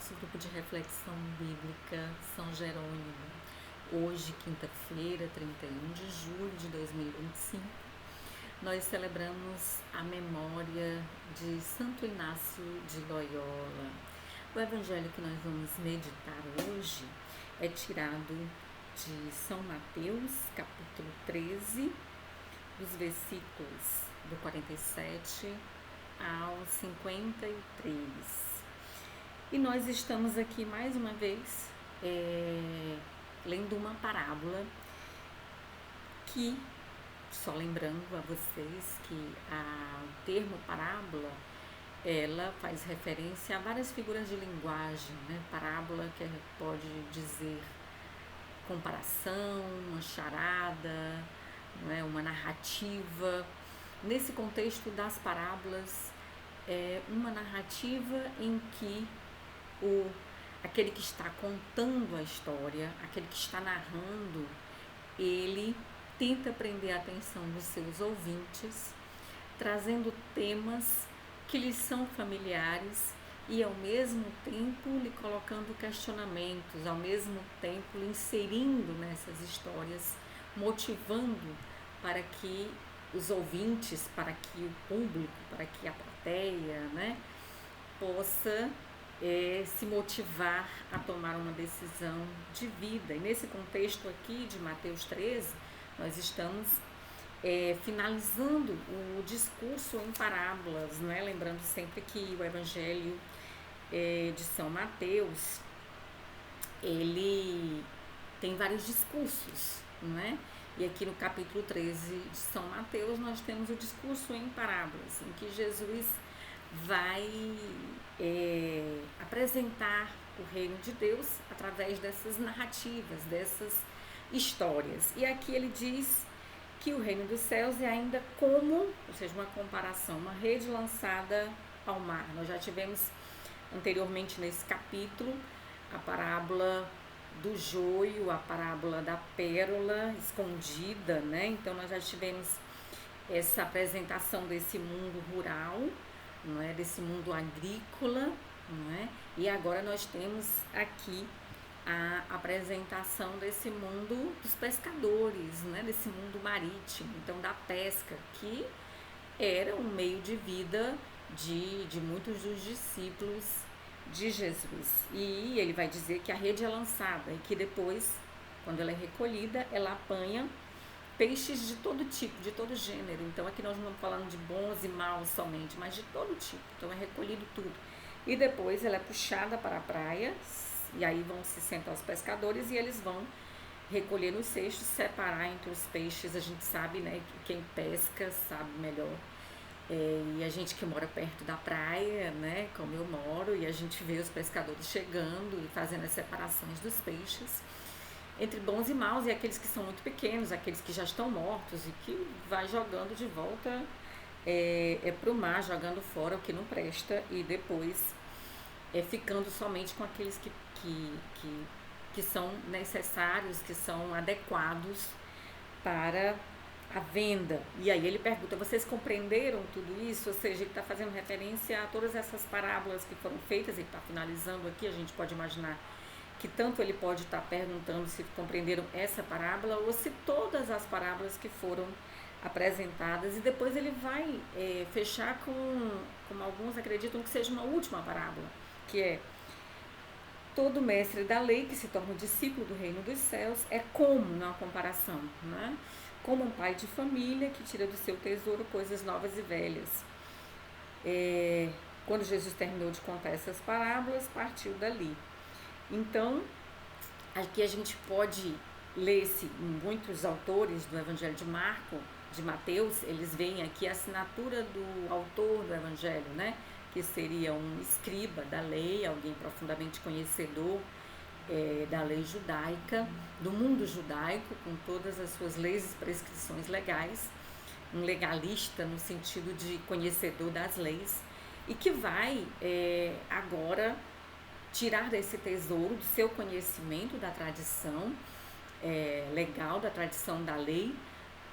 nosso grupo de reflexão bíblica São Jerônimo. Hoje, quinta-feira, 31 de julho de 2025, nós celebramos a memória de Santo Inácio de Loyola. O evangelho que nós vamos meditar hoje é tirado de São Mateus, capítulo 13, dos versículos do 47 ao 53. E nós estamos aqui mais uma vez lendo uma parábola que, só lembrando a vocês que o termo parábola, ela faz referência a várias figuras de linguagem, né? Parábola que pode dizer comparação, uma charada, não é? Uma narrativa. Nesse contexto das parábolas, é uma narrativa em que aquele que está contando a história, aquele que está narrando, ele tenta prender a atenção dos seus ouvintes, trazendo temas que lhes são familiares e ao mesmo tempo lhe colocando questionamentos, ao mesmo tempo lhe inserindo nessas histórias, motivando para que os ouvintes, para que o público, para que a plateia, né, possa se motivar a tomar uma decisão de vida. E nesse contexto aqui de Mateus 13, nós estamos finalizando o discurso em parábolas, né? Lembrando sempre que o Evangelho de São Mateus, ele tem vários discursos, né? E aqui no capítulo 13 de São Mateus nós temos o discurso em parábolas, em que Jesus vai apresentar o reino de Deus através dessas narrativas, dessas histórias. E aqui ele diz que o reino dos céus é ainda como, ou seja, uma comparação, uma rede lançada ao mar. Nós já tivemos anteriormente nesse capítulo a parábola do joio, a parábola da pérola escondida, né? Então nós já tivemos essa apresentação desse mundo rural, não é? Desse mundo agrícola, não é? E agora nós temos aqui a apresentação desse mundo dos pescadores, né? Desse mundo marítimo, então da pesca, que era um meio de vida de muitos dos discípulos de Jesus. E ele vai dizer que a rede é lançada e que depois, quando ela é recolhida, ela apanha peixes de todo tipo, de todo gênero. Então aqui nós não estamos falando de bons e maus somente, mas de todo tipo. Então é recolhido tudo. E depois ela é puxada para a praia, e aí vão se sentar os pescadores e eles vão recolher nos cestos, separar entre os peixes. A gente sabe, né, que quem pesca sabe melhor. E a gente que mora perto da praia, né, como eu moro, e a gente vê os pescadores chegando e fazendo as separações dos peixes entre bons e maus, e aqueles que são muito pequenos, aqueles que já estão mortos, e que vai jogando de volta para o mar, jogando fora o que não presta, e depois ficando somente com aqueles que são necessários, que são adequados para a venda. E aí ele pergunta: vocês compreenderam tudo isso? Ou seja, ele está fazendo referência a todas essas parábolas que foram feitas. Ele está finalizando aqui. A gente pode imaginar que tanto ele pode estar perguntando se compreenderam essa parábola ou se todas as parábolas que foram apresentadas, e depois ele vai fechar como alguns acreditam que seja uma última parábola, que é: todo mestre da lei que se torna discípulo do reino dos céus é como, na comparação, né? Como um pai de família que tira do seu tesouro coisas novas e velhas. Quando Jesus terminou de contar essas parábolas, partiu dali. Então, aqui a gente pode ler-se, muitos autores do Evangelho de Mateus, eles veem aqui a assinatura do autor do Evangelho, né? Que seria um escriba da lei, alguém profundamente conhecedor da lei judaica, do mundo judaico, com todas as suas leis e prescrições legais, um legalista no sentido de conhecedor das leis, e que vai agora tirar desse tesouro, do seu conhecimento da tradição legal, da tradição da lei,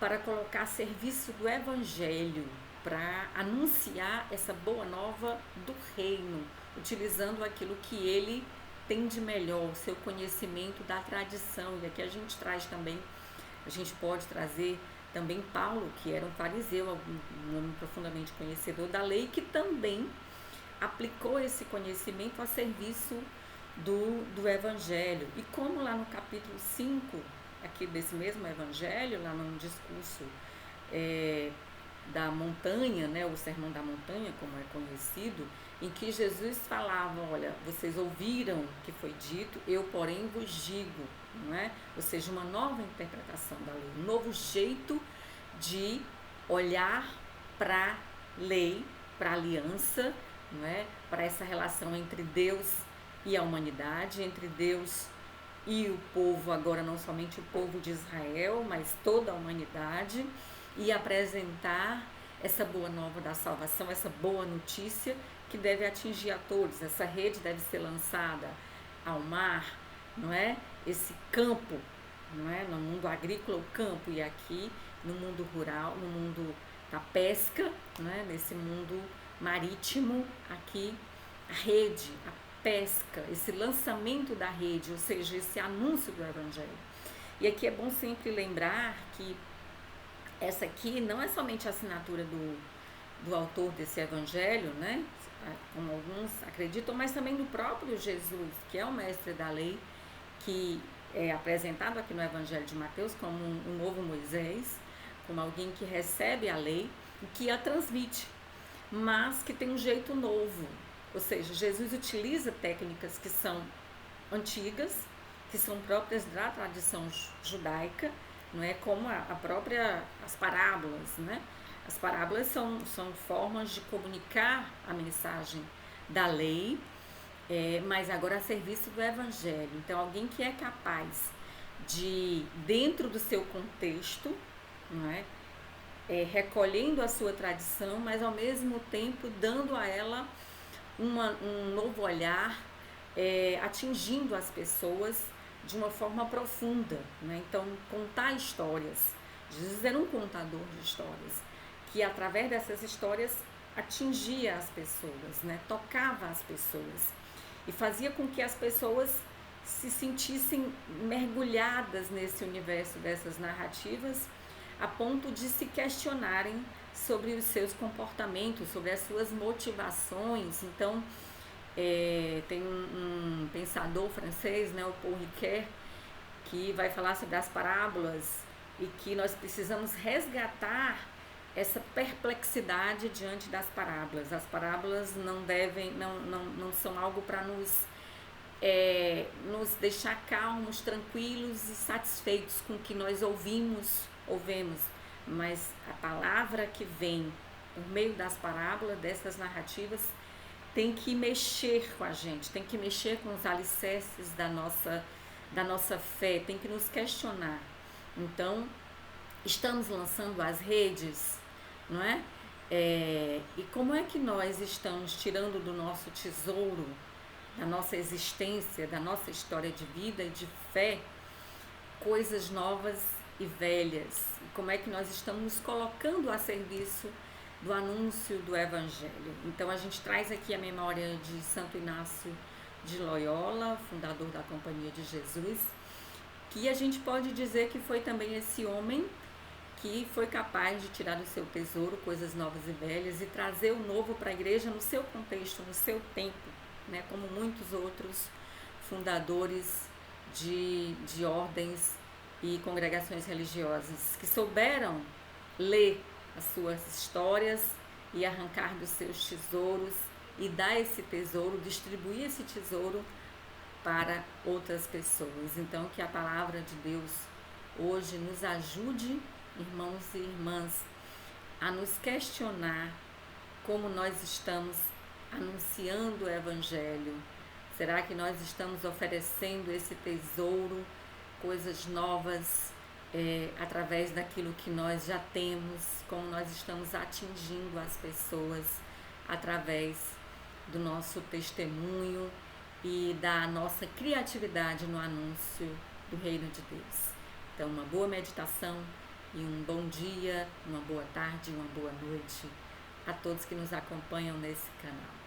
para colocar a serviço do Evangelho, para anunciar essa boa nova do reino, utilizando aquilo que ele tem de melhor, o seu conhecimento da tradição. E aqui a gente traz também, a gente pode trazer também Paulo, que era um fariseu, um homem profundamente conhecedor da lei, que também aplicou esse conhecimento a serviço do Evangelho. E como lá no capítulo 5, aqui desse mesmo Evangelho, lá no discurso da montanha, né, o Sermão da Montanha, como é conhecido, em que Jesus falava, olha, vocês ouviram que foi dito, eu porém vos digo, não é? Ou seja, uma nova interpretação da lei, um novo jeito de olhar para a lei, para a aliança, não é? Para essa relação entre Deus e a humanidade, entre Deus e o povo, agora não somente o povo de Israel, mas toda a humanidade, e apresentar essa boa nova da salvação, essa boa notícia que deve atingir a todos. Essa rede deve ser lançada ao mar, não é? Esse campo, não é? No mundo agrícola, o campo, e aqui no mundo rural, no mundo da pesca, não é? Nesse mundo marítimo, aqui a rede, a pesca, esse lançamento da rede, ou seja, esse anúncio do Evangelho. E aqui é bom sempre lembrar que essa aqui não é somente a assinatura do autor desse Evangelho, né? Como alguns acreditam, mas também do próprio Jesus, que é o mestre da lei, que é apresentado aqui no Evangelho de Mateus como um novo Moisés, como alguém que recebe a lei e que a transmite, mas que tem um jeito novo. Ou seja, Jesus utiliza técnicas que são antigas, que são próprias da tradição judaica, não é? Como as parábolas, né? As parábolas são formas de comunicar a mensagem da lei, mas agora a serviço do Evangelho. Então, alguém que é capaz de, dentro do seu contexto, não é? Recolhendo a sua tradição, mas ao mesmo tempo dando a ela um novo olhar, atingindo as pessoas de uma forma profunda, né? Então, contar histórias. Jesus era um contador de histórias, que através dessas histórias atingia as pessoas, né? Tocava as pessoas e fazia com que as pessoas se sentissem mergulhadas nesse universo dessas narrativas, a ponto de se questionarem sobre os seus comportamentos, sobre as suas motivações. Então, tem um pensador francês, né, o Paul Ricoeur, que vai falar sobre as parábolas e que nós precisamos resgatar essa perplexidade diante das parábolas. As parábolas não são algo para nos deixar calmos, tranquilos e satisfeitos com o que nós ouvimos, mas a palavra que vem por meio das parábolas, dessas narrativas, tem que mexer com a gente, tem que mexer com os alicerces da nossa fé, tem que nos questionar. Então, estamos lançando as redes, não é? E como é que nós estamos tirando do nosso tesouro, da nossa existência, da nossa história de vida e de fé, coisas novas e velhas? E como é que nós estamos nos colocando a serviço do anúncio do Evangelho? Então, a gente traz aqui a memória de Santo Inácio de Loyola, fundador da Companhia de Jesus, que a gente pode dizer que foi também esse homem que foi capaz de tirar do seu tesouro coisas novas e velhas e trazer o novo para a igreja no seu contexto, no seu tempo, né? Como muitos outros fundadores de ordens e congregações religiosas que souberam ler as suas histórias e arrancar dos seus tesouros e dar esse tesouro, distribuir esse tesouro para outras pessoas. Então, que a palavra de Deus hoje nos ajude, irmãos e irmãs, a nos questionar como nós estamos anunciando o Evangelho. Será que nós estamos oferecendo esse tesouro, coisas novas, através daquilo que nós já temos, como nós estamos atingindo as pessoas através do nosso testemunho e da nossa criatividade no anúncio do Reino de Deus? Então, uma boa meditação e um bom dia, uma boa tarde, uma boa noite a todos que nos acompanham nesse canal.